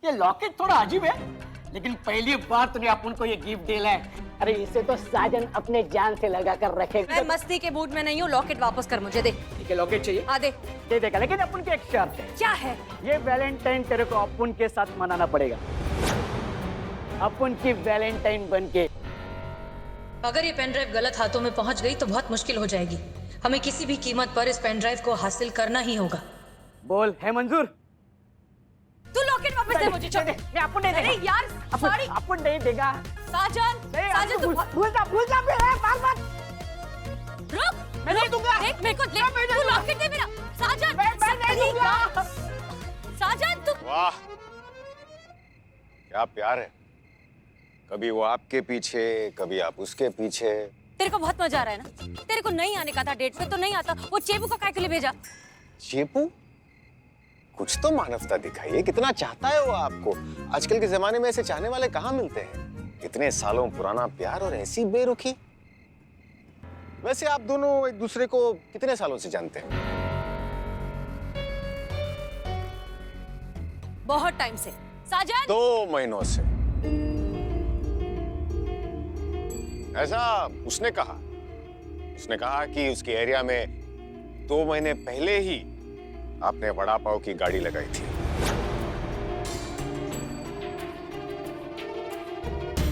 ये लॉकेट थोड़ा अजीब है, लेकिन पहली बार तूने अपन को ये गिफ्ट दिया है। अरे इसे तो साजन अपने जान से लगा कर रखेगा। मैं मस्ती के मूड में नहीं हूँ, लॉकेट वापस कर मुझे दे। ठीक है, लॉकेट चाहिए? हाँ दे। दे देगा, लेकिन अपन की एक शर्त है। क्या है? ये वैलेंटाइन तेरे को अपन के साथ मनाना पड़ेगा, अपन की वैलेंटाइन बनके। अगर ये पेन ड्राइव गलत हाथों में पहुंच गई तो बहुत मुश्किल हो जाएगी। हमें किसी भी कीमत पर इस पेन ड्राइव को हासिल करना ही होगा। बोल, है मंजूर? तू लॉकेट वापस दे मुझे। छोड़ दे। मैं अपन नहीं देगा। अरे यार, सॉरी। अपन नहीं देगा। साजन, साजन तू भूल जा बे, बाल बाल। रुक। मैं नहीं दूंगा। देख मेरे को ले। तू लॉकेट दे मेरा। साजन, मैं नहीं दूंगा। साजन तू। वाह, क्या प्यार है। कभी वो आपके पीछे, कभी आप उसके पीछे। तेरे को बहुत मजा आ रहा है ना? तेरे को नहीं आने का था डेट पे तो नहीं आता। वो चेपू का काय के लिए भेजा? चेपू? कुछ तो मानवता दिखाइए, कितना चाहता है वो आपको। आजकल के जमाने में ऐसे चाहने वाले कहाँ मिलते हैं। इतने सालों पुराना प्यार और ऐसी बेरुखी। वैसे आप दोनों एक दूसरे को कितने सालों से जानते हैं? बहुत टाइम से। साजन 2 महीनों से। ऐसा उसने कहा। उसने कहा कि उसके एरिया में 2 महीने पहले ही आपने वड़ा पाव की गाड़ी लगाई थी।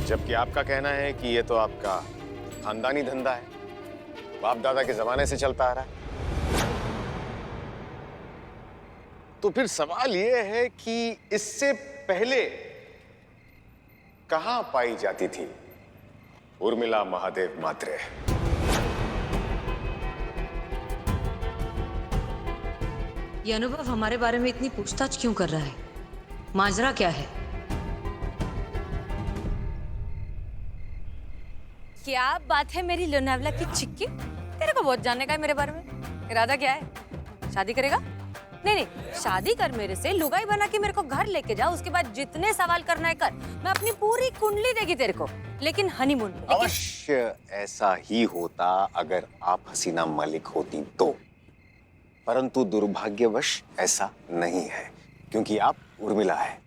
जबकि आपका कहना है कि ये तो आपका खानदानी धंधा है, बाप दादा के जमाने से चलता आ रहा है। तो फिर सवाल ये है कि इससे पहले कहां पाई जाती थी उर्मिला महादेव मात्रे? ये अनुभव हमारे बारे में इतनी पूछताछ क्यों कर रहा है? माजरा क्या है? क्या बात है मेरी लोनावला की चिक्की? तेरे को बहुत जानने का है मेरे बारे में। इरादा क्या है? शादी करेगा? नहीं नहीं, शादी कर मेरे से, लुगाई बना के मेरे को घर लेके जा। उसके बाद जितने सवाल करना है कर। मैं अपनी पूरी कुंडली देगी तेरे को, लेकिन हनीमून। अवश्य ऐसा ही होता अगर आप हसीना मलिक होती तो, परंतु दुर्भाग्यवश ऐसा नहीं है, क्योंकि आप उर्मिला है।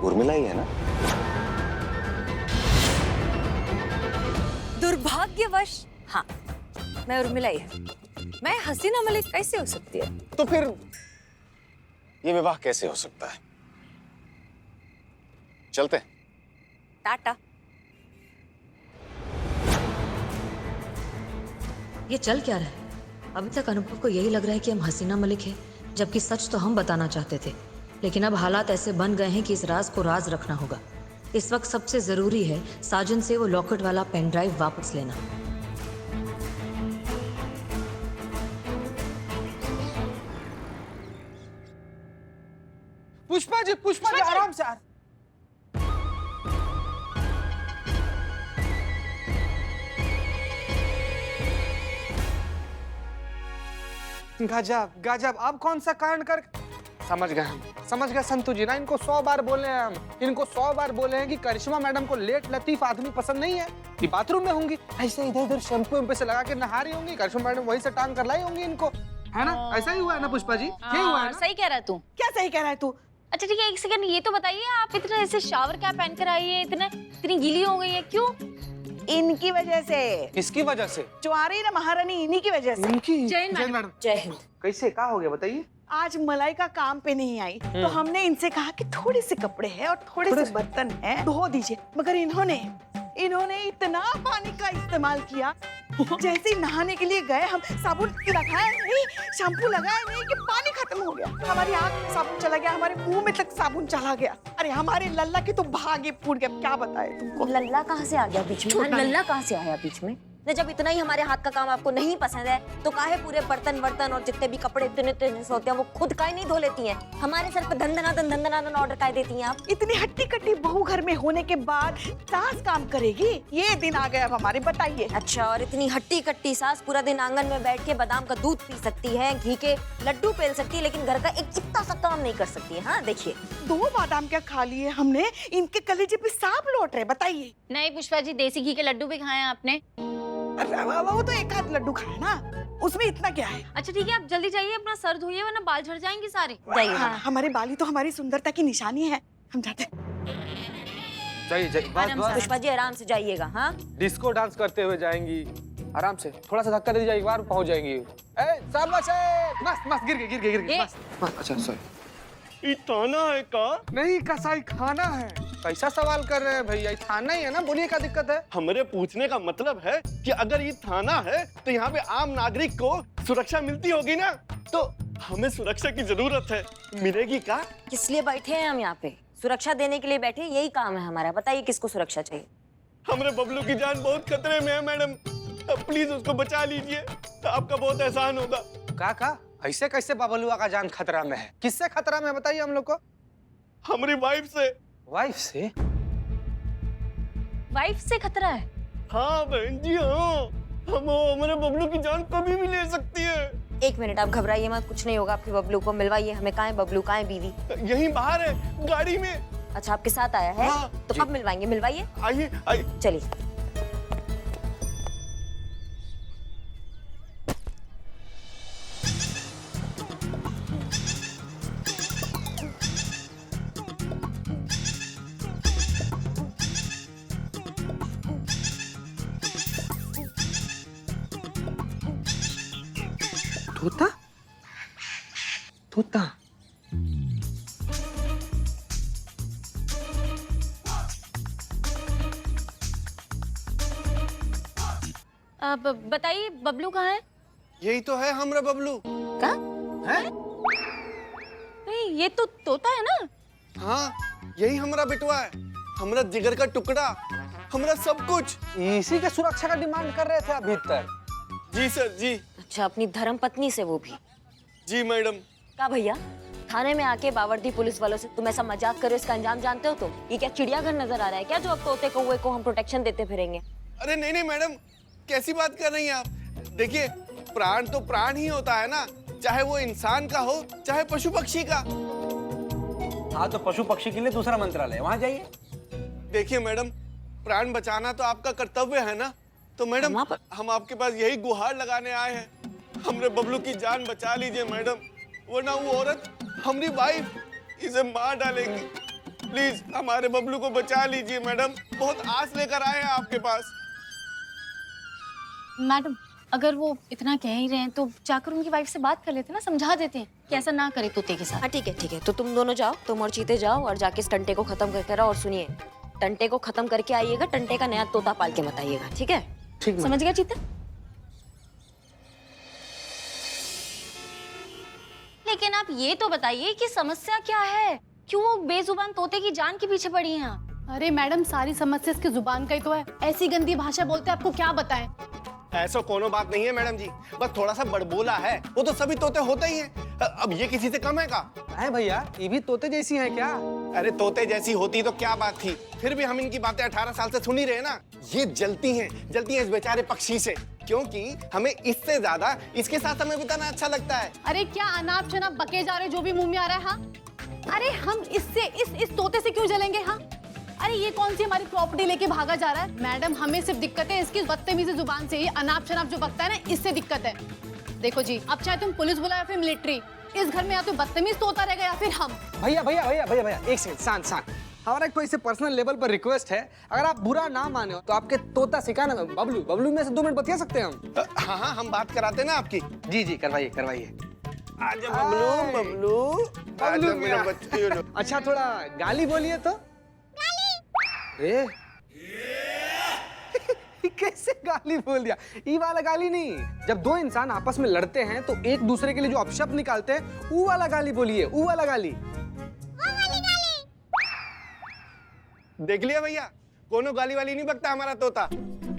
उर्मिला ही है ना? दुर्भाग्यवश हाँ, मैं उर्मिला ही है। मैं हसीना मलिक कैसे हो सकती है? तो फिर ये विवाह कैसे हो सकता है? चलते हैं। टाटा। ये चल क्या रहा है? अभी तक अनुभव को यही लग रहा है कि हम हसीना मलिक हैं, जबकि सच तो हम बताना चाहते थे। लेकिन अब हालात ऐसे बन गए हैं कि इस राज को राज रखना होगा। इस वक्त सबसे जरूरी है साजन से वो लॉकेट वाला पेन ड्राइव वापस लेना। पुष्पा जी आराम से। गजब गजब, अब कौन सा कारण कर। समझ गए संतु जी ना। इनको 100 बार बोले हैं हम, इनको 100 बार बोले हैं कि करिश्मा मैडम को लेट लतीफ आदमी पसंद नहीं है। ये बाथरूम में होंगी, ऐसे इधर उधर शैम्पू से लगा के नहा रही होंगी। करिश्मा मैडम वहीं से टांग कर लाई होंगी इनको, है ना? ऐसा ही हुआ है ना पुष्पा जी? यही हुआ है ना? सही कह रहा है तू। क्या सही कह रहा है तू? अच्छा ठीक है, एक सेकंड ये तो बताइए, आप इतना ऐसे शावर कैप पहन कर आई है, इतनी गीली हो गई है, क्यों? इनकी वजह से। किसकी वजह से? जो आ रही है ना महारानी, इन्हीं की वजह से। इनकी? जय हिंद मैडम। जय हिंद। कैसे, क्या हो गया बताइए? आज मलाइका काम पे नहीं आई तो हमने इनसे कहा कि थोड़े से कपड़े हैं और थोड़े से बर्तन हैं, धो दीजिए। मगर इन्होंने इतना पानी का इस्तेमाल किया, जैसे ही नहाने के लिए गए हम साबुन लगाया नहीं, शैम्पू लगाया नहीं कि पानी खत्म हो गया। हमारी आंख में साबुन चला गया, हमारे मुंह में तक साबुन चला गया। अरे हमारे लल्ला की तो भागे फूट गया। क्या बताए तुमको? लल्ला कहाँ से आ गया बीच में? लल्ला कहाँ से आया बीच में? न जब इतना ही हमारे हाथ का काम आपको नहीं पसंद है तो काहे पूरे बर्तन वर्तन और जितने भी कपड़े इतने से होते हैं वो खुद काहे नहीं धो लेती हैं? हमारे सर पे धंधनादन ऑर्डर काहे देती हैं आप? इतनी हट्टी कट्टी बहू घर में होने के बाद सास काम करेगी? ये दिन आ गया अब हमारे, बताइए। अच्छा, और इतनी हट्टी कट्टी सास पूरा दिन आंगन में बैठ के बादाम का दूध पी सकती है, घी के लड्डू पेल सकती है, लेकिन घर का एक इतना सा काम नहीं कर सकती है। हाँ देखिए, 2 बादाम क्या खा लिए हमने, इनके कलेजे पे सांप लौट रहे। बताइए। नहीं पुष्पा जी, देसी घी के लड्डू भी खाए हैं आपने? अरे वो तो 1 आध लड्डू खाया ना, उसमें इतना क्या है? अच्छा ठीक है, आप जल्दी जाइए, अपना सर धोइए वरना बाल झड़ जाएंगे सारे। जाइए। हाँ, हमारे बाली तो हमारी सुंदरता की निशानी है। हम जाते हैं। जाइए जाइए, बस बस। पुष्पा जी आराम से जाइएगा। हाँ डिस्को डांस करते हुए जाएंगी, आराम से, थोड़ा सा धक्का दे दीजिए, एक बार पहुंच जाएंगी। ए शाबाश, मस्त मस्त, गिर गई मस्त। अच्छा सॉरी। ये थाना है का? नहीं, कसाई खाना है। कैसा सवाल कर रहे हैं भैया, ये थाना ही है ना, बोलिए क्या दिक्कत है? हमारे पूछने का मतलब है कि अगर ये थाना है तो यहाँ पे आम नागरिक को सुरक्षा मिलती होगी ना, तो हमें सुरक्षा की जरूरत है, मिलेगी क्या? किस लिए बैठे हैं हम यहाँ पे? सुरक्षा देने के लिए बैठे, यही काम है हमारा। बताइए किसको सुरक्षा चाहिए? हमारे बबलू की जान बहुत खतरे में है मैडम, प्लीज उसको बचा लीजिए, आपका बहुत एहसान होगा। का ऐसे कैसे बबलुआ का जान खतरा में है? किससे खतरा में बताइए हम लोग को? हमारी वाइफ से। वाइफ से? वाइफ से खतरा है? हाँ बहन जी हाँ, हम हमारे बबलू की जान कभी भी ले सकती है। एक मिनट, आप घबराइए मत, कुछ नहीं होगा। आपके बबलू को मिलवाइए हमें। कहाँ है बबलू, कहाँ है बीवी? यहीं बाहर है, गाड़ी में। अच्छा आपके साथ आया है? हाँ, तो कब मिलवाएंगे? मिलवाइए। आइए आइए। चलिए। तोता? तोता? अब बताइए बबलू कहाँ है? यही तो है हमारा बबलू। हैं? नहीं, ये तो तोता है ना? हाँ, यही हमारा बेटवा है, हमारा जिगर का टुकड़ा, हमारा सब कुछ। इसी के सुरक्षा का डिमांड कर रहे थे अभी तक। जी सर जी। अच्छा, अपनी धर्म पत्नी से वो भी? जी मैडम। क्या भैया, थाने में आके बावर्दी पुलिस वालों से तुम ऐसा मजाक करो, इसका अंजाम जानते हो? तो ये क्या चिड़ियाघर नजर आ रहा है क्या, जो अब तोते कौवे को हम प्रोटेक्शन देते फिरेंगे? अरे नहीं नहीं मैडम, कैसी बात कर रही हैं आप? देखिए, प्राण तो प्राण ही होता है ना, चाहे वो इंसान का हो चाहे पशु पक्षी का। हाँ तो पशु पक्षी के लिए दूसरा मंत्रालय, वहाँ जाइए। देखिए मैडम, प्राण बचाना तो आपका कर्तव्य है ना, तो मैडम हम आपके पास यही गुहार लगाने आए हैं, हमरे बबलू की जान बचा लीजिए मैडम, वरना वो औरत हमारी वाइफ इसे मार डालेगी। प्लीज हमारे बबलू को बचा लीजिए मैडम, बहुत आस लेकर आए हैं आपके पास। मैडम, अगर वो इतना कह ही रहे हैं तो जाकर उनकी वाइफ से बात कर लेते ना, समझा देते हैं कि ऐसा ना करे तोते के साथ। हाँ ठीक है, तो तुम दोनों जाओ, तुम और चीते जाओ और जाके इस टंटे को खत्म करके आओ। और सुनिए, टंटे को खत्म करके आइएगा, टंटे का नया तोता पाल के मत आइएगा, ठीक है? ठीक है। समझ गया चीते? लेकिन आप ये तो बताइए कि समस्या क्या है, क्यों वो बेजुबान तोते की जान के पीछे पड़ी हैं आप? अरे मैडम, सारी समस्या इसकी जुबान का ही तो है। ऐसी गंदी भाषा बोलते हैं, आपको क्या बताएं? ऐसा कोनो बात नहीं है मैडम जी, बस थोड़ा सा बड़बोला है, वो तो सभी तोते होते ही हैं। अब ये किसी से कम है का? है भैया, ये भी तोते जैसी हैं क्या? अरे तोते जैसी होती तो क्या बात थी, फिर भी हम इनकी बातें 18 साल से सुन ही रहे ना। ये जलती हैं इस बेचारे पक्षी से, क्योंकि हमें इससे ज्यादा इसके साथ समय बिताना अच्छा लगता है। अरे क्या अनाप शनाप बके जा रहे, जो भी मुंह में आ रहा है? हाँ, अरे हम इससे इस तोते से क्यों जलेंगे? हाँ, अरे ये कौन सी हमारी प्रॉपर्टी लेके भागा जा रहा है? मैडम, हमें सिर्फ दिक्कत है इसकी बदतमीजी जुबान से, ये अनाप शनाप जो बकता है ना, इससे दिक्कत है। देखो जी, अब चाहे तुम पुलिस बुलाओ या फिर मिलिट्री, इस घर में या तो बदतमीज तोता रहेगा या फिर हम। भैया भैया भैया भैया भैया, एक सेकंड, शांत। हमारा एक इसे पर्सनल लेवल पर रिक्वेस्ट है, अगर आप बुरा ना माने हो तो आपके तोता सिखाना, बबलू में से 2 मिनट बतिया सकते हैं हम? हाँ हाँ, हम बात कराते ना आपकी। जी करवाइए। आजा बबलू, आजा मेरे बच्चे। अच्छा, थोड़ा गाली बोलिए तो। ए? कैसे गाली बोल दिया? ये वाला गाली नहीं, जब 2 इंसान आपस में लड़ते हैं तो एक दूसरे के लिए जो अपशब्द निकालते हैं, वो वाला गाली बोलिए, वो वाला गाली। देख लिया भैया, कोनो गाली वाली नहीं बकता हमारा तोता।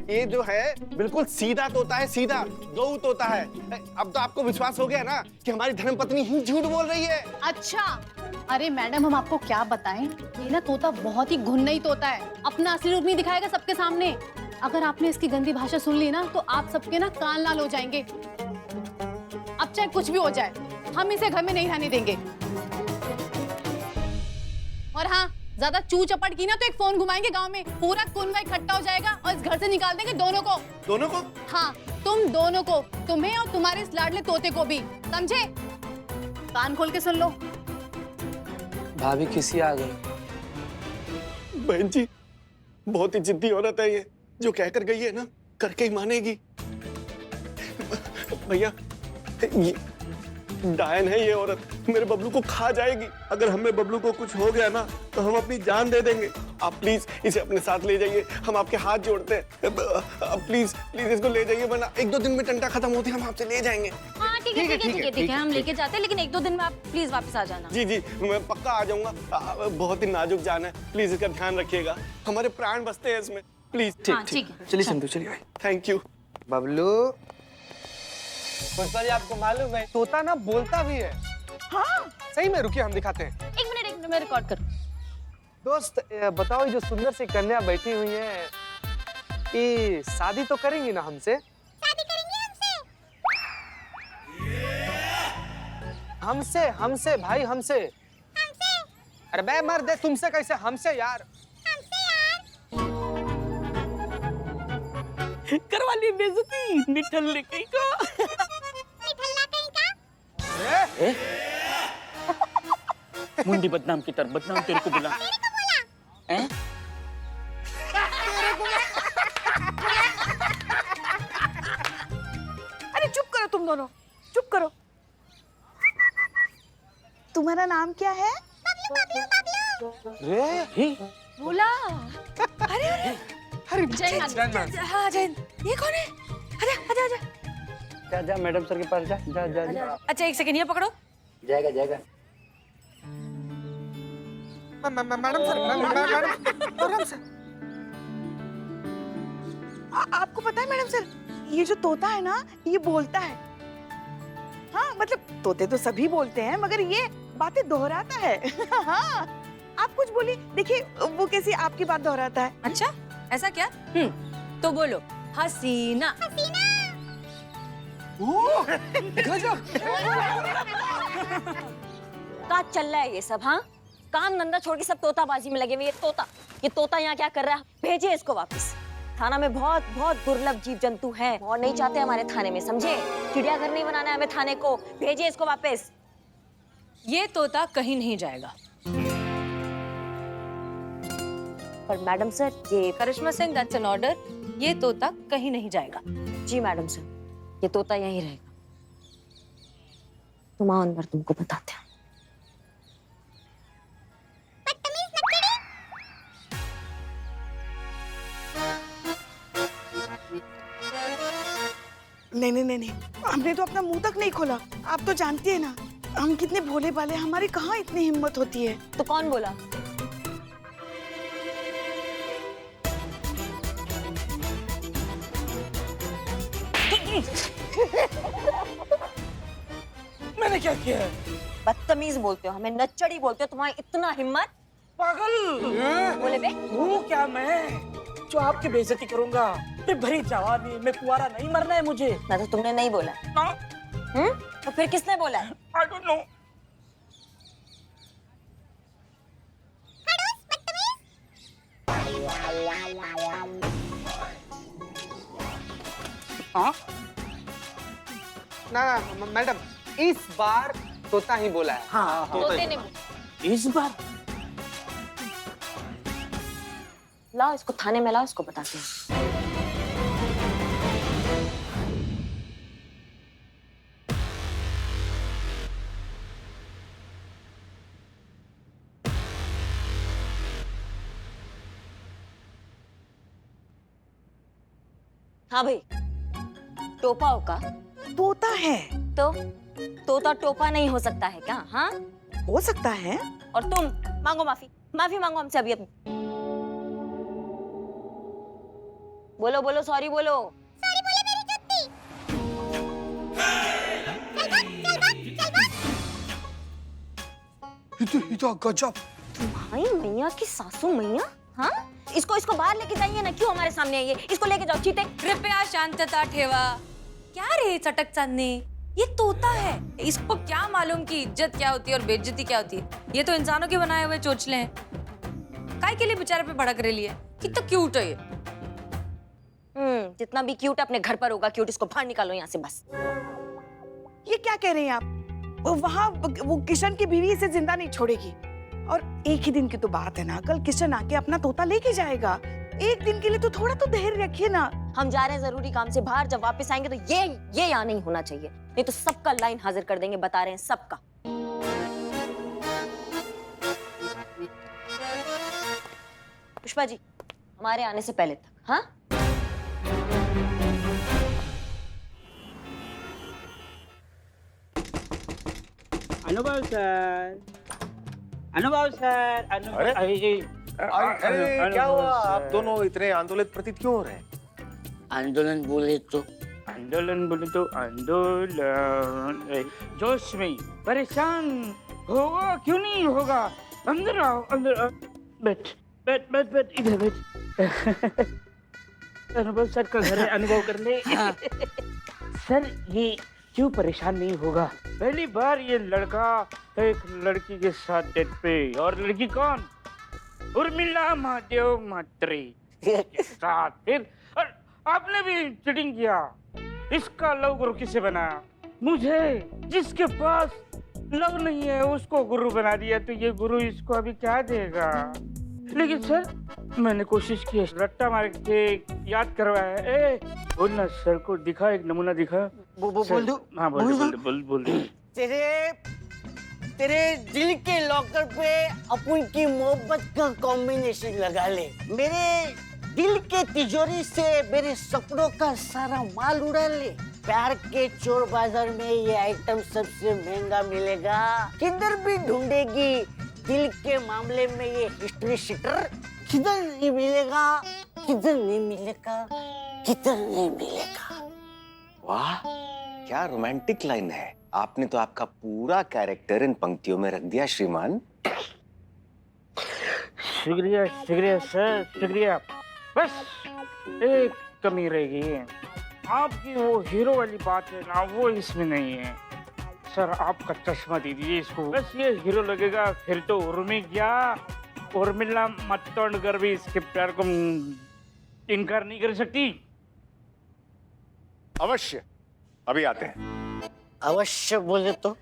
ये जो है बिल्कुल सीधा तोता है, सीधा गऊ तोता है। अब तो आपको विश्वास हो गया ना कि हमारी धर्मपत्नी ही झूठ बोल रही है। अच्छा, अरे मैडम, हम आपको क्या बताएं, ये ना तोता बहुत ही घुन्नई तोता है, अपना असली रूप नहीं दिखाएगा सबके सामने। अगर आपने इसकी गंदी भाषा सुन ली ना, तो आप सबके ना कान लाल हो जाएंगे। अब चाहे कुछ भी हो जाए, हम इसे घर में नहीं रहने देंगे। और हाँ, ज्यादा चू चपट की ना तो एक फोन घुमाएंगे गांव में, पूरा कुनवा इकट्ठा हो जाएगा और इस घर से निकाल देंगे दोनों को। दोनों को? हाँ, तुम दोनों को, तुम्हें और तुम्हारे इस लाडले तोते को भी, समझे? कान खोल के सुन लो। भाभी किसी आ गई। बहन जी, बहुत ही जिद्दी औरत है ये, जो कहकर गई है ना करके ही मानेगी। भैया, ये डायन है ये औरत, मेरे बबलू को खा जाएगी। अगर हमें बबलू को कुछ हो गया ना तो हम अपनी जान दे देंगे। आप प्लीज इसे अपने साथ ले जाइए, हम आपके हाथ जोड़ते हैं। प्लीज प्लीज इसको ले जाइए, वरना 1-2 दिन में टंटा खत्म होती है, हम आपसे ले जाएंगे। हाँ ठीक है, हम लेके जाते हैं, लेकिन 1-2 दिन में आप प्लीज वापस आ जाना। जी जी, मैं पक्का आ जाऊंगा। बहुत ही नाजुक जान है, प्लीज इसका ध्यान रखिएगा, हमारे प्राण बचते हैं इसमें, प्लीज। ठीक है। चलिए संतु, चलिए। Thank you. बबलू, पुष्पा जी आपको मालूम है तोता ना बोलता भी है। हाँ सही में, रुकिए हम दिखाते हैं। एक मिनट मैं रिकॉर्ड करूँ। दोस्त बताओ, ये जो सुंदर सी कन्या बैठी हुई है, ये शादी तो करेंगी ना हमसे? शादी करेंगे हमसे हमसे भाई, हमसे। अरे बे मर्द है, तुमसे कैसे? हमसे यार। करवा ली बेइज्जती, निठल्ले कहीं का। मुंडी बदनाम की तरफ, बदनाम तेरे को बुला। हैं? अरे चुप करो तुम दोनों, चुप करो। तुम्हारा नाम क्या है? बोला। अरे अरे अरे जय हिंद। हाँ जय हिंद। ये कौन है? आजा आजा आजा। जा जा मैडम सर के पास जा जा जा, जा। अच्छा एक सेकंड, ये पकड़ो। जाएगा जाएगा। Madam sir, madam sir. आपको पता है मैडम सर, ये जो तोता है ना, ये बोलता है। हाँ मतलब तोते तो सभी बोलते हैं, मगर ये बातें दोहराता है। हाँ, आप कुछ बोलिए, देखिए वो कैसी आपकी बात दोहराता है। अच्छा ऐसा क्या? तो बोलो हसीना। क्या चल रहा है ये सब? हाँ, काम धंधा छोड़ के सब तोताबाजी में लगे हुए। ये तोता यहाँ क्या कर रहा है? भेजिए इसको वापस। थाना में बहुत बहुत दुर्लभ जीव जंतु हैं और नहीं चाहते हमारे थाने में, समझे? चिड़ियाघर नहीं बनाना है हमें थाने को। भेजिए इसको वापस। ये तोता कहीं नहीं जाएगा। पर मैडम सर, ये करिश्मा सिंह, दैट्स एन ऑर्डर। ये तोता कहीं नहीं जाएगा। जी मैडम सर, ये तोता यहीं रहेगा। तुम आओ अंदर, तुमको बताते हैं। नहीं, हमने तो अपना मुंह तक नहीं खोला। आप तो जानती है ना हम कितने भोले भाले, हमारी कहाँ इतनी हिम्मत होती है। तो कौन बोला? मैंने क्या किया है? बदतमीज बोलते हो, हमें नच्चड़ी बोलते हो। तुम्हारी इतना हिम्मत? पागल बोले बे। हूँ क्या मैं जो आपकी बेइज्जती करूंगा? मैं भरी जवानी, मैं कुंवारा नहीं, मरना है मुझे। ना तो तुमने नहीं बोला। तो फिर किसने बोला? I don't know. हाँ? ना मैडम, इस बार तोता ही बोला है। हाँ तोते ने बोला। इस बार लाओ इसको थाने में, लाओ इसको बताते हैं। हाँ भाई, टोपा होगा। तोता है तो तोता टोपा नहीं हो सकता है क्या? हाँ, हो सकता है। और तुम मांगो माफी, माफी मांगो हमसे अभी अभी। बोलो बोलो, सॉरी बोलो। गजब। तुम्हारी मैया की सासू मैया। हाँ, इसको बाहर लेके जाइए ना। क्यों हमारे सामने है ये? इसको लेके जाओ चीते। कृपया शांतता ठेवा। क्या रे चटक चांदनी, ये तोता है। इसको क्या मालूम कि इज्जत क्या होती है और बेइज्जती क्या होती है? ये तो इंसानों के बनाए हुए चोचले हैं। काय के लिए बेचारे पे भड़क रही है? कितना क्यूट है ये। हूँ। जितना भी क्यूट अपने घर पर होगा क्यूट, इसको बाहर निकालो यहाँ से बस। ये क्या कह रहे हैं आप? वहाँ वो किशन की बीवी इसे जिंदा नहीं छोड़ेगी। और एक ही दिन की तो बात है ना, कल किशन आके अपना तोता लेके जाएगा। एक दिन के लिए तो थोड़ा तो धैर्य रखिए ना। हम जा रहे हैं जरूरी काम से बाहर, जब वापस आएंगे तो ये यहाँ नहीं होना चाहिए, नहीं तो सबका लाइन हाजिर कर देंगे, बता रहे हैं सबका। पुष्पा जी, हमारे आने से पहले तक, हाँ? अनुभव सर, अनुभव सर, अरे? अरे क्या हुआ? आप दोनों इतने आंदोलित प्रतीत क्यों हो रहे हैं? आंदोलन बोले तो आंदोलन जोश में परेशान होगा क्यों नहीं होगा? अंदर आओ, अंदर आओ। बैठ बैठ बैठ बैठ इधर बैठ। अनुभव सर का घर है, अनुभव कर ले। सर ये क्यों परेशान नहीं होगा? पहली बार ये लड़का एक लड़की के साथ डेट पे, और लड़की कौन? उर्मिला महादेव मात्रे के साथ। फिर और आपने भी चीटिंग किया। इसका लव गुरु किसे बना? मुझे। जिसके पास लव नहीं है उसको गुरु बना दिया, तो ये गुरु इसको अभी क्या देगा? लेकिन सर मैंने कोशिश की, रट्टा मार के याद करवाया। ए बोल ना सर को, दिखा एक नमूना दिखा। बोल दो। हाँ बोल दे। तेरे दिल के लॉकर पे अपन की मोहब्बत का कॉम्बिनेशन लगा ले। मेरे दिल के तिजोरी से मेरे सपनों का सारा माल उड़ा ले। प्यार के चोर बाजार में ये आइटम सबसे महंगा मिलेगा। किधर भी ढूंढेगी दिल के मामले में ये हिस्ट्री शीटर। किधर नहीं मिलेगा, किधर नहीं मिलेगा, किधर नहीं मिलेगा। वाह क्या रोमांटिक लाइन है। आपने तो आपका पूरा कैरेक्टर इन पंक्तियों में रख दिया श्रीमान। शुक्रिया शुक्रिया सर, शुक्रिया। बस एक कमी रह गई है, आपकी वो हीरो वाली बात है ना, वो इसमें नहीं है। सर आपका चश्मा दे दीजिए इसको, बस ये हीरो लगेगा। फिर तो उर्मिला मत्तोड़कर भी इसके प्यार को इनकार नहीं कर सकती। अवश्य, अभी आते हैं। अवश्य बोले तो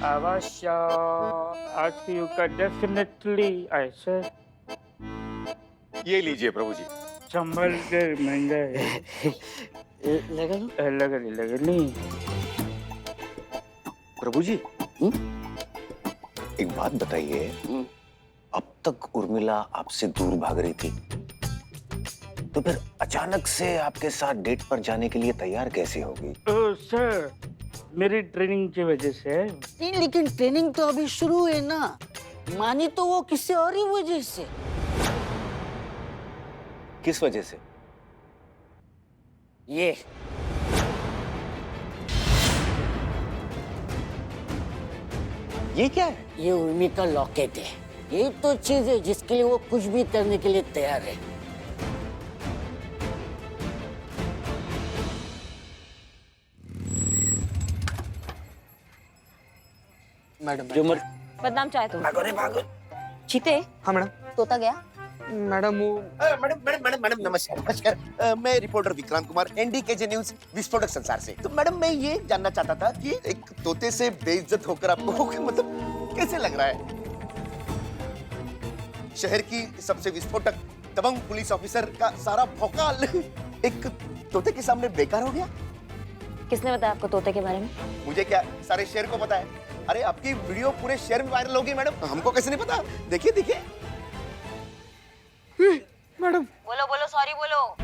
अवश्य, आस्क का डेफिनेटली ऐसे। ये लीजिए प्रभु जी। संभल कर महंगा है। लगा नहीं। प्रभु जी एक बात बताइए, अब तक उर्मिला आपसे दूर भाग रही थी, तो फिर अचानक से आपके साथ डेट पर जाने के लिए तैयार कैसे होगी? सर मेरी ट्रेनिंग की वजह से। नहीं, लेकिन ट्रेनिंग तो अभी शुरू है ना। मानी तो वो किसी और ही वजह से। किस वजह से? ये क्या है? ये उर्मी का लॉकेट है। ये तो चीज है जिसके लिए वो कुछ भी करने के लिए तैयार है। मैडम जो मर बदनाम चाहे तो भागो रे भागो। चीते, हाँ मैडम। तोता गया? मैडम वो मैडम नमस्कार। मैं reporter Vikrant Kumar, NDKJ news विस्फोटक संसार से। तो मैडम मैं ये जानना चाहता था कि एक तोते से बेइज्जत होकर आपको मतलब कैसे लग रहा है? शहर की सबसे विस्फोटक दबंग पुलिस ऑफिसर का सारा भौकाल एक तोते के सामने बेकार हो गया। किसने बताया आपको तोते के बारे में? मुझे क्या, सारे शहर को पता है। अरे आपकी वीडियो पूरे शहर में वायरल होगी मैडम, हमको कैसे नहीं पता? देखिए देखिए मैडम। बोलो बोलो, सॉरी बोलो।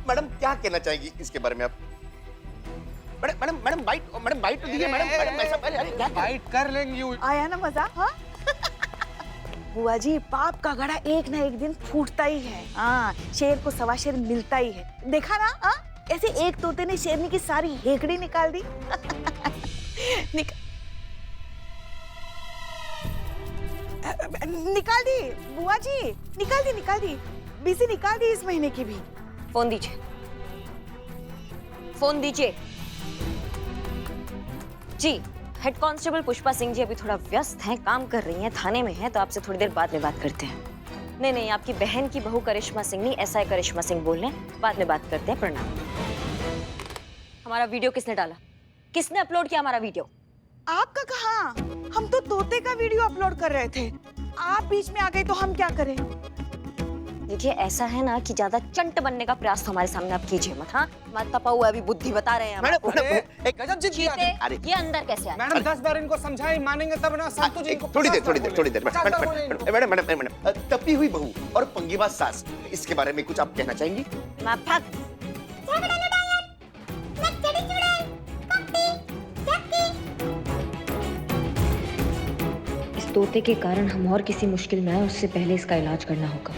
मैडम क्या कहना चाहेगी इसके बारे में आप? मैडम बाइट तो दीजिए मैडम ऐसा क्या बाइट कर लेंगे। आया ना मजा? हाँ बुआ जी, पाप का घड़ा एक ना एक दिन फूटता ही है। हाँ, शेर को सवा शेर मिलता ही है। देखा ना? हाँ, ऐसे एक तोते ने शेरनी की सारी हेकड़ी निकाल दी। निकाल दी बुआ जी, निकाल दी। बीसी निकाल दी इस महीने की भी। फोन दीजिए। जी, हेड कांस्टेबल पुष्पा सिंह जी अभी थोड़ा व्यस्त हैं, काम कर रही हैं, थाने में हैं, तो आपसे थोड़ी देर बाद में बात करते हैं। नहीं नहीं, आपकी बहन की बहू करिश्मा सिंह नहीं, ऐसा है करिश्मा सिंह बोल रहे हैं। बाद में बात करते हैं, प्रणाम। हमारा वीडियो किसने डाला? किसने अपलोड किया हमारा वीडियो? आपका कहाँ? हम तो तोते का वीडियो अपलोड कर रहे थे, आप बीच में आ गए तो हम क्या करें? देखिए ऐसा है ना कि ज्यादा चंट बनने का प्रयास तो हमारे सामने आप कीजिए मत। हाँ, हमारे तपा हुआ अभी बुद्धि बता रहे हैं हम। मैडम अरे, एक गजब जिद किया। चीते, अरे। ये अंदर कैसे आए? मैडम 10 बार इनको समझाए, मानेंगे तब ना। संतु जी इनको थोड़ी देर 50 बार बोले इनको। मैडम तपी हुई बहू और पंगीबाज सास, इसके बारे में कुछ आप कहना चाहेंगी? मैं भाग। इस तोते के कारण हम और किसी मुश्किल में आए, उससे पहले इसका इलाज करना होगा।